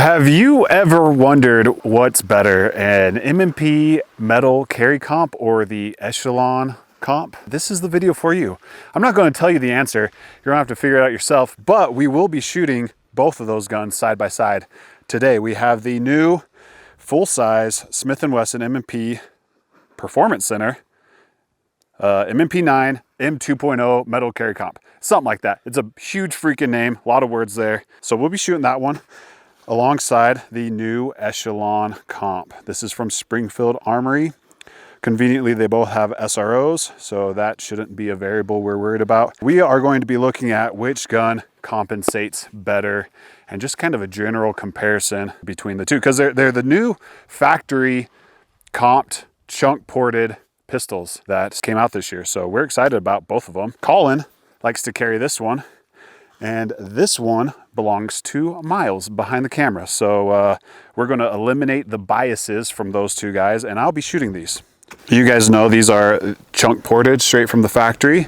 Have you ever wondered what's better, an M&P metal carry comp or the Echelon comp? This is the video for you. I'm not going to tell you the answer. You're going to have to figure it out yourself, but we will be shooting both of those guns side by side today. We have the new full-size Smith Wesson M&P Performance Center, M&P 9 M2.0 metal carry comp. Something like that. It's a huge freaking name, a lot of words there. So we'll be shooting that one alongside the new Echelon comp. This is from Springfield Armory. Conveniently, they both have SROs, so that shouldn't be a variable we're worried about. We are going to be looking at which gun compensates better and just kind of a general comparison between the two, because they're the new factory comped chunk ported pistols that came out this year. So we're excited about both of them. Colin likes to carry this one, and this one belongs to Miles behind the camera. So we're going to eliminate the biases from those two guys, and I'll be shooting these. You guys know these are chunk ported straight from the factory,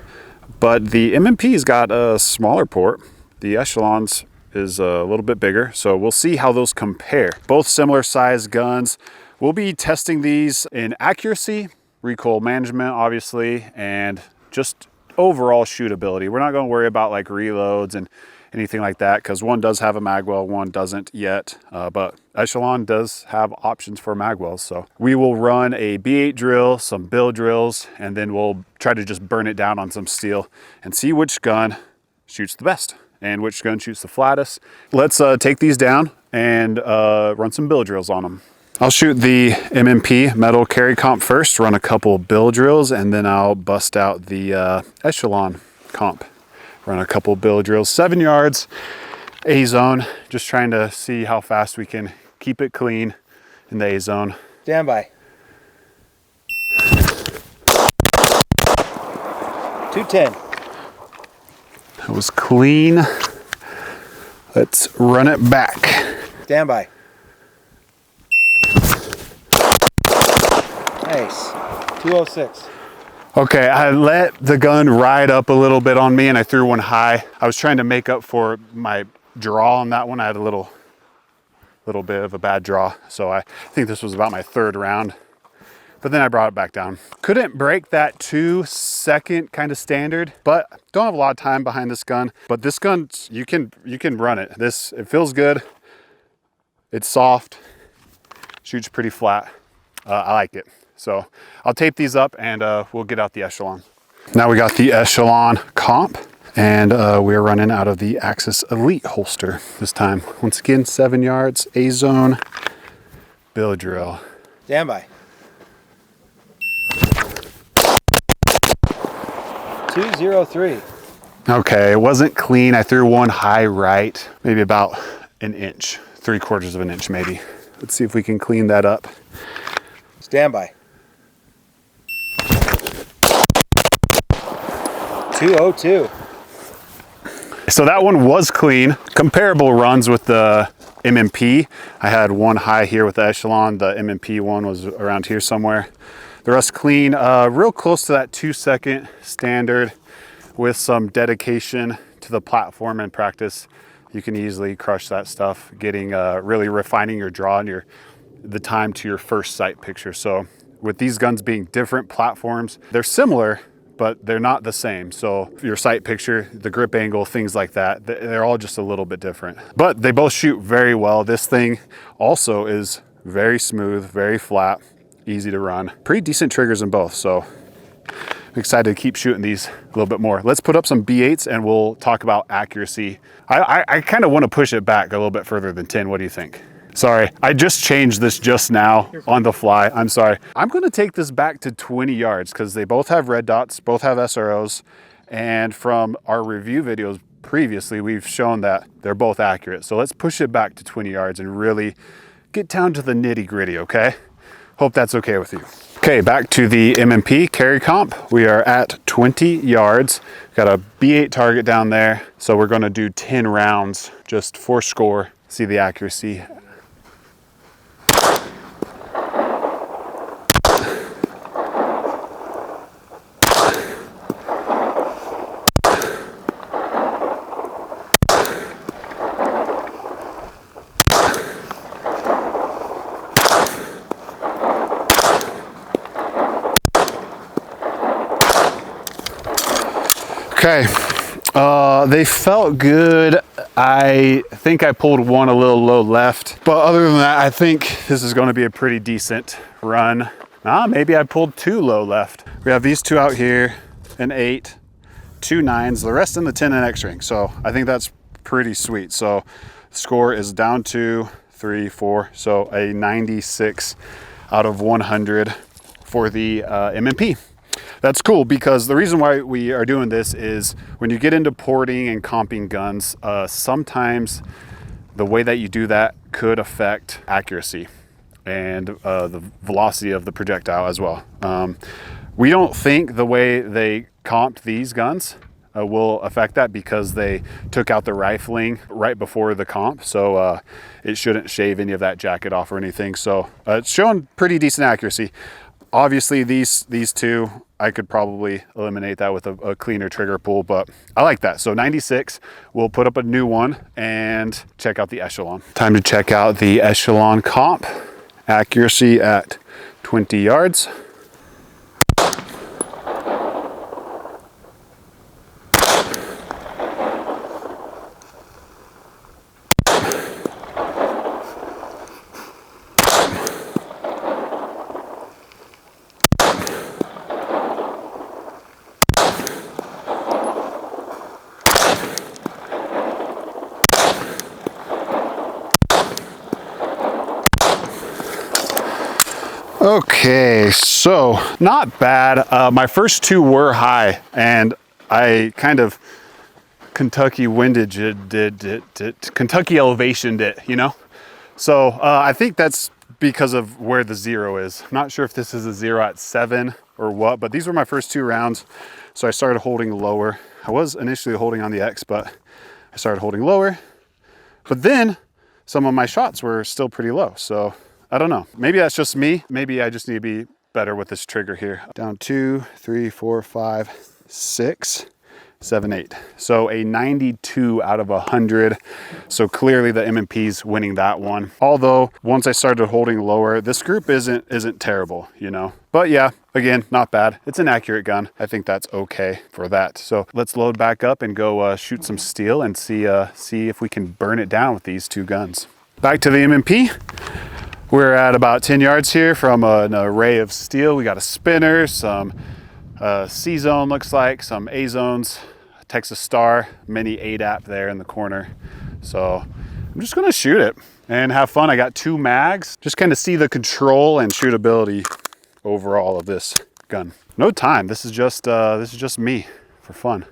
but the M&P's got a smaller port. The Echelon's is a little bit bigger, so we'll see how those compare. Both similar size guns. We'll be testing these in accuracy, recoil management, obviously, and just overall shootability. We're not going to worry about like reloads and anything like that, because one does have a magwell, one doesn't yet, but Echelon does have options for magwells. So we will run a B8 drill, some bill drills, and then we'll try to just burn it down on some steel and see which gun shoots the best and which gun shoots the flattest. Let's take these down and run some bill drills on them. I'll shoot the M&P metal carry comp first, run a couple bill drills, and then I'll bust out the Echelon comp. Run a couple bill drills, 7 yards, A-zone, just trying to see how fast we can keep it clean in the A-zone. Stand by. 210. That was clean. Let's run it back. Stand by. Nice. 206. Okay, I let the gun ride up a little bit on me and I threw one high. I was trying to make up for my draw on that one. I had a little bit of a bad draw. So I think this was about my third round, but then I brought it back down. Couldn't break that 2-second kind of standard, but don't have a lot of time behind this gun. But this gun, you can run it. It feels good. It's soft, shoots pretty flat. I like it. So I'll tape these up and we'll get out the Echelon. Now we got the Echelon comp, and we're running out of the Axis Elite holster this time. Once again, 7 yards, A-zone, bill drill. Stand by. 203. Okay, it wasn't clean. I threw one high right, maybe about an inch, 3/4 of an inch maybe. Let's see if we can clean that up. Stand by. 202. So that one was clean. Comparable runs with the M&P. I had one high here with the Echelon. The M&P one was around here somewhere. The rest clean, real close to that 2-second standard. With some dedication to the platform and practice, you can easily crush that stuff, getting really refining your draw and the time to your first sight picture. So with these guns being different platforms, they're similar, but they're not the same. So your sight picture, the grip angle, things like that, they're all just a little bit different. But they both shoot very well. This thing also is very smooth, very flat, easy to run. Pretty decent triggers in both, so I'm excited to keep shooting these a little bit more. Let's put up some B8s and we'll talk about accuracy. I kind of want to push it back a little bit further than 10. What do you think? Sorry, I just changed this just now on the fly. I'm sorry. I'm going to take this back to 20 yards because they both have red dots, both have SROs. And from our review videos previously, we've shown that they're both accurate. So let's push it back to 20 yards and really get down to the nitty gritty, okay? Hope that's okay with you. Okay, back to the M&P carry comp. We are at 20 yards. Got a B8 target down there. So we're going to do 10 rounds just for score. See the accuracy. Okay, they felt good. I think I pulled one a little low left, but other than that, I think this is going to be a pretty decent run. Maybe I pulled two low left. We have these two out here, an 8, 2 9s, the rest in the 10 and X ring. So I think that's pretty sweet. So score is down 2, 3, 4. So a 96 out of 100 for the M&P. That's cool, because the reason why we are doing this is when you get into porting and comping guns, sometimes the way that you do that could affect accuracy and the velocity of the projectile as well. We don't think the way they comped these guns will affect that, because they took out the rifling right before the comp, so it shouldn't shave any of that jacket off or anything. So it's showing pretty decent accuracy. Obviously these two, I could probably eliminate that with a cleaner trigger pull, but I like that. So 96, we'll put up a new one and check out the Echelon. Time to check out the Echelon Comp. Accuracy at 20 yards. Okay, so not bad. My first two were high, and I kind of Kentucky windage it, Kentucky elevationed it, you know? So I think that's because of where the 0 is. I'm not sure if this is a 0 at 7 or what, but these were my first 2 rounds. So I started holding lower. I was initially holding on the X, but I started holding lower. But then some of my shots were still pretty low. So I don't know. Maybe that's just me. Maybe I just need to be better with this trigger here. Down 2, 3, 4, 5, 6, 7, 8. So a 92 out of 100. So clearly the M&P's winning that one. Although once I started holding lower, this group isn't terrible, you know. But yeah, again, not bad. It's an accurate gun. I think that's okay for that. So let's load back up and go shoot some steel and see if we can burn it down with these two guns. Back to the M&P. We're at about 10 yards here from an array of steel. We got a spinner, some C-zone looks like, some A-zones, Texas Star, mini ADAP there in the corner. So I'm just gonna shoot it and have fun. I got 2 mags, just kind of see the control and shootability overall of this gun. No time, this is just me for fun.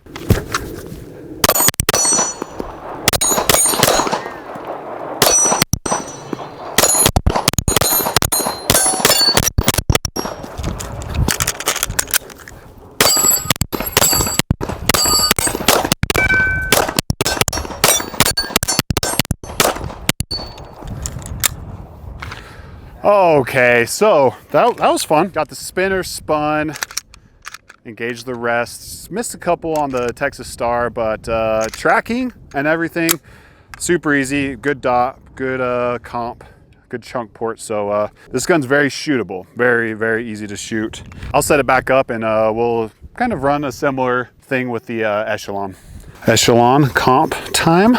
Okay, so that was fun. Got the spinner spun, engaged the rest. Missed a couple on the Texas Star, but tracking and everything, super easy. Good dot, good comp, good chunk port. So this gun's very shootable, very, very easy to shoot. I'll set it back up and we'll kind of run a similar thing with the Echelon. Echelon comp time.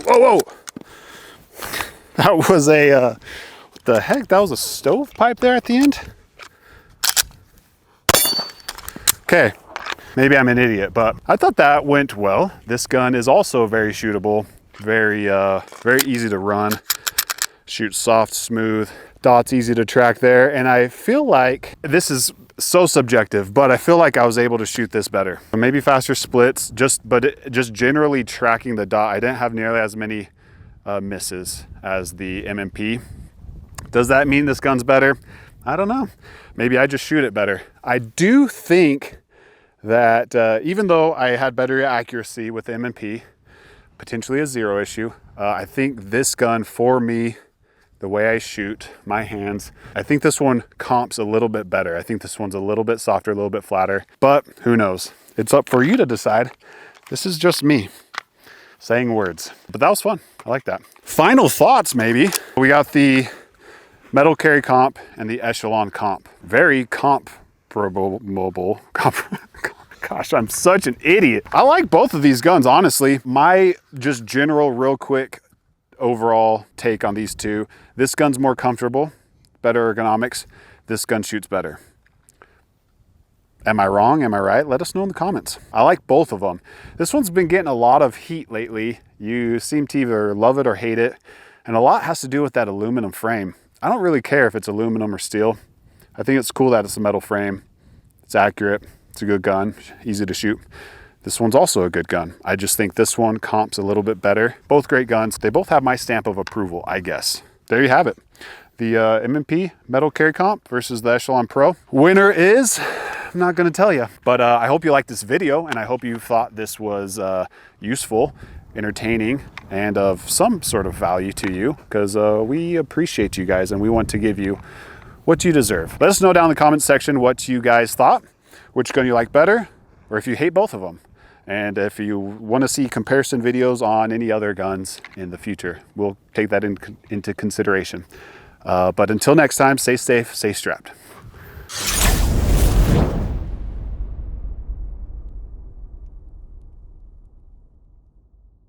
Oh. That was what the heck? That was a stovepipe there at the end? Okay, maybe I'm an idiot, but I thought that went well. This gun is also very shootable, very easy to run. Shoots soft, smooth. Dot's easy to track there, and I feel like this is so subjective, but I feel like I was able to shoot this better. Maybe faster splits, just generally tracking the dot. I didn't have nearly as many misses as the M&P. Does that mean this gun's better? I don't know. Maybe I just shoot it better. I do think that even though I had better accuracy with the M&P, potentially a 0 issue, I think this gun for me, the way I shoot, my hands. I think this one comps a little bit better. I think this one's a little bit softer, a little bit flatter, but who knows? It's up for you to decide. This is just me saying words, but that was fun. I like that. Final thoughts, maybe. We got the Metal Carry Comp and the Echelon Comp. Very comparable. Gosh, I'm such an idiot. I like both of these guns, honestly. My just general, real quick, overall take on these two. This gun's more comfortable, better ergonomics. This gun shoots better. Am I wrong? Am I right? Let us know in the comments. I like both of them. This one's been getting a lot of heat lately. You seem to either love it or hate it. And a lot has to do with that aluminum frame. I don't really care if it's aluminum or steel. I think it's cool that it's a metal frame. It's accurate. It's a good gun, easy to shoot. This one's also a good gun. I just think this one comps a little bit better. Both great guns. They both have my stamp of approval, I guess. There you have it. The M&P Metal Carry Comp versus the Echelon Pro. Winner is, I'm not gonna tell you, but I hope you liked this video and I hope you thought this was useful, entertaining, and of some sort of value to you, because we appreciate you guys and we want to give you what you deserve. Let us know down in the comments section what you guys thought, which gun you like better, or if you hate both of them. And if you want to see comparison videos on any other guns in the future, we'll take that into consideration. But until next time, stay safe, stay strapped.